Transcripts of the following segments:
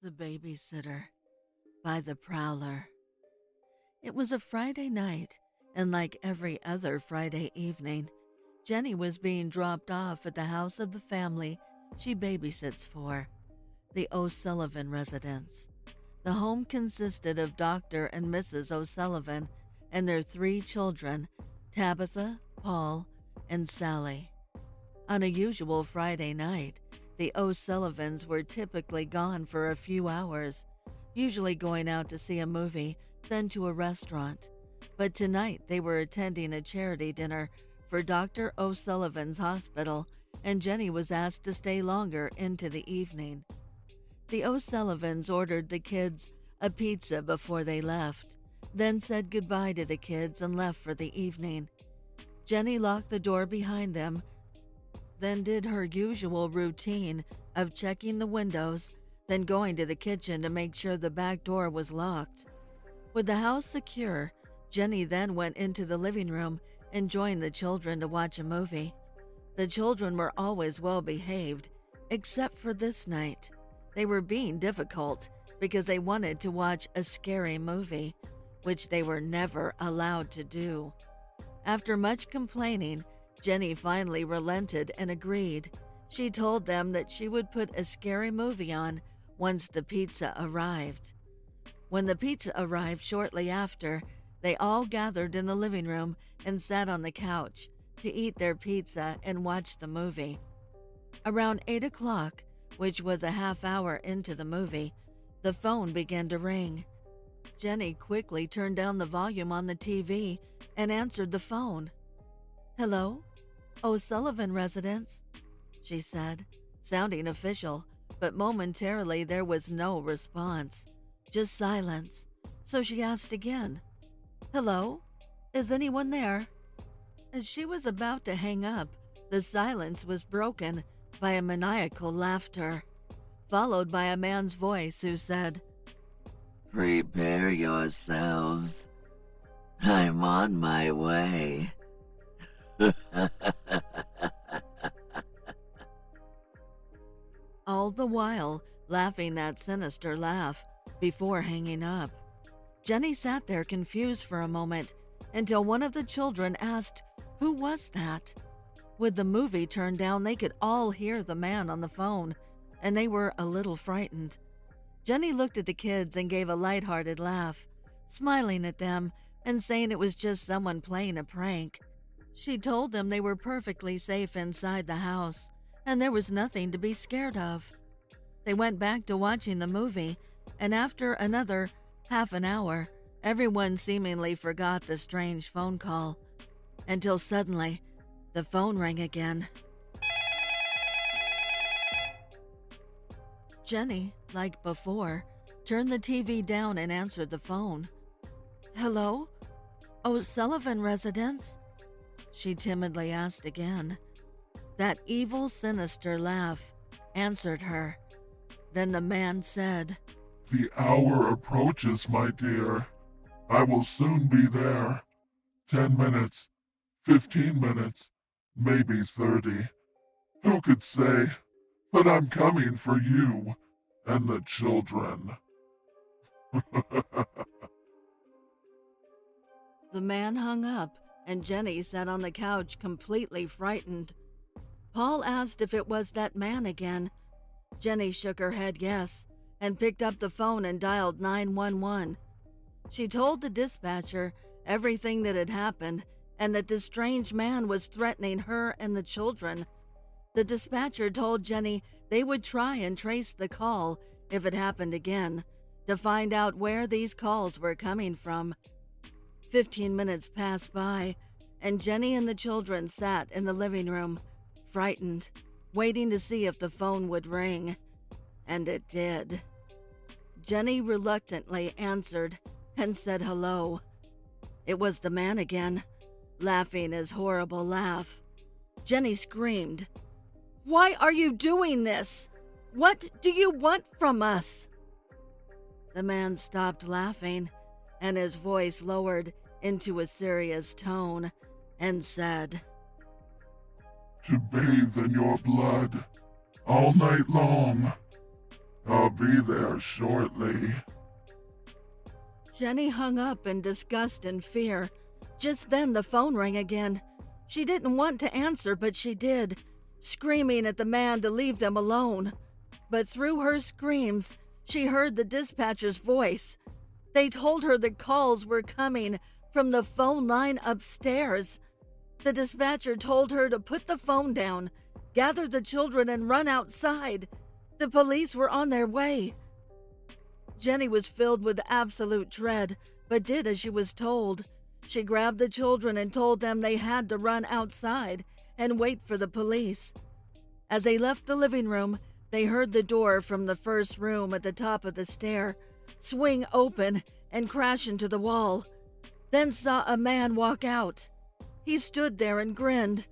The Babysitter by the Prowler. It was a Friday night, and like every other Friday evening, Jenny was being dropped off at the house of the family she babysits for, the O'Sullivan residence. The home consisted of Dr. and Mrs. O'Sullivan and their 3 children, Tabitha, Paul, and Sally. On a usual Friday night, the O'Sullivans were typically gone for a few hours, usually going out to see a movie, then to a restaurant. But tonight they were attending a charity dinner for Dr. O'Sullivan's hospital, and Jenny was asked to stay longer into the evening. The O'Sullivans ordered the kids a pizza before they left, then said goodbye to the kids and left for the evening. Jenny locked the door behind them, then did her usual routine of checking the windows, then going to the kitchen to make sure the back door was locked. With the house secure, Jenny then went into the living room and joined the children to watch a movie. The children were always well behaved, except for this night. They were being difficult because they wanted to watch a scary movie, which they were never allowed to do. After much complaining, Jenny finally relented and agreed. She told them that she would put a scary movie on once the pizza arrived. When the pizza arrived shortly after, they all gathered in the living room and sat on the couch to eat their pizza and watch the movie. Around 8 o'clock, which was a half hour into the movie, the phone began to ring. Jenny quickly turned down the volume on the TV and answered the phone. "Hello? O'Sullivan residence," she said, sounding official, but momentarily there was no response, just silence. So she asked again, "Hello? Is anyone there?" As she was about to hang up, the silence was broken by a maniacal laughter, followed by a man's voice who said, "Prepare yourselves. I'm on my way." all the while laughing that sinister laugh before hanging up. Jenny sat there confused for a moment until one of the children asked, "Who was that?" With the movie turned down, they could all hear the man on the phone, and they were a little frightened. Jenny looked at the kids and gave a lighthearted laugh, smiling at them and saying it was just someone playing a prank. She told them they were perfectly safe inside the house, and there was nothing to be scared of. They went back to watching the movie, and after another half an hour, everyone seemingly forgot the strange phone call, until suddenly the phone rang again. Jenny, like before, turned the TV down and answered the phone. "Hello? O'Sullivan residence?" she timidly asked again. That evil, sinister laugh answered her. Then the man said, "The hour approaches, my dear. I will soon be there. 10 minutes, 15 minutes, maybe 30. Who could say? But I'm coming for you and the children." The man hung up, and Jenny sat on the couch completely frightened. Paul asked if it was that man again. Jenny shook her head yes, and picked up the phone and dialed 911. She told the dispatcher everything that had happened and that this strange man was threatening her and the children. The dispatcher told Jenny they would try and trace the call if it happened again, to find out where these calls were coming from. 15 minutes passed by, and Jenny and the children sat in the living room, frightened, waiting to see if the phone would ring. And it did. Jenny reluctantly answered and said hello. It was the man again, laughing his horrible laugh. Jenny screamed, "Why are you doing this? What do you want from us?" The man stopped laughing, and his voice lowered into a serious tone and said, "To bathe in your blood all night long. I'll be there shortly. Jenny hung up in disgust and fear. Just then the phone rang again. She didn't want to answer, but she did, screaming at the man to leave them alone. But through her screams, she heard the dispatcher's voice. They told her the calls were coming from the phone line upstairs. The dispatcher told her to put the phone down, gather the children, and run outside. The police were on their way. Jenny was filled with absolute dread, but did as she was told. She grabbed the children and told them they had to run outside and wait for the police. As they left the living room, they heard the door from the first room at the top of the stair swing open and crash into the wall, then saw a man walk out. He stood there and grinned,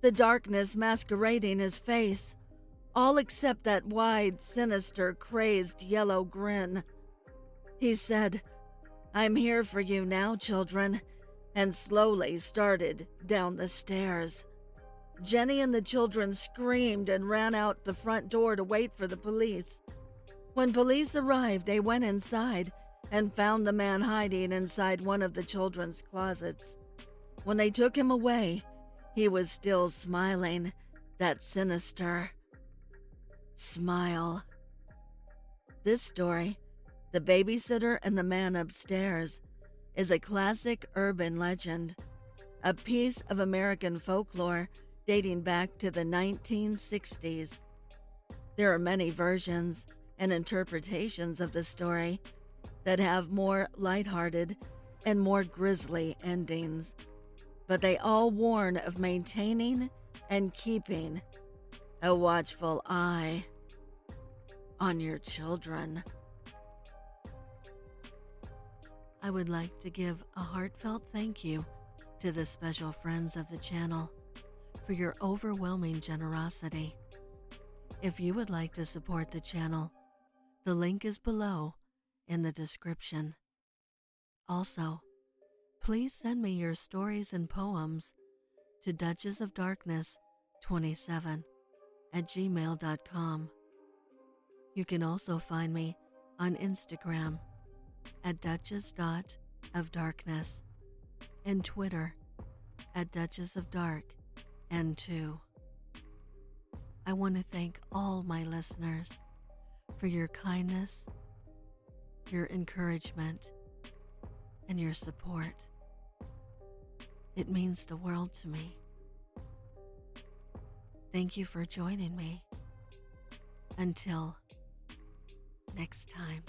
the darkness masquerading his face, all except that wide, sinister, crazed yellow grin. He said, "I'm here for you now, children," and slowly started down the stairs. Jenny and the children screamed and ran out the front door to wait for the police. When police arrived, they went inside and found the man hiding inside one of the children's closets. When they took him away, he was still smiling, that sinister smile. This story, The Babysitter and the Man Upstairs, is a classic urban legend, a piece of American folklore dating back to the 1960s. There are many versions and interpretations of the story that have more lighthearted and more grisly endings, but they all warn of maintaining and keeping a watchful eye on your children. I would like to give a heartfelt thank you to the special friends of the channel for your overwhelming generosity. If you would like to support the channel, the link is below in the description. Also, please send me your stories and poems to duchessofdarkness27@gmail.com. You can also find me on Instagram at duchess.ofdarkness and Twitter at duchessofdarkn2. I want to thank all my listeners for your kindness, your encouragement, and your support. It means the world to me. Thank you for joining me. Until next time.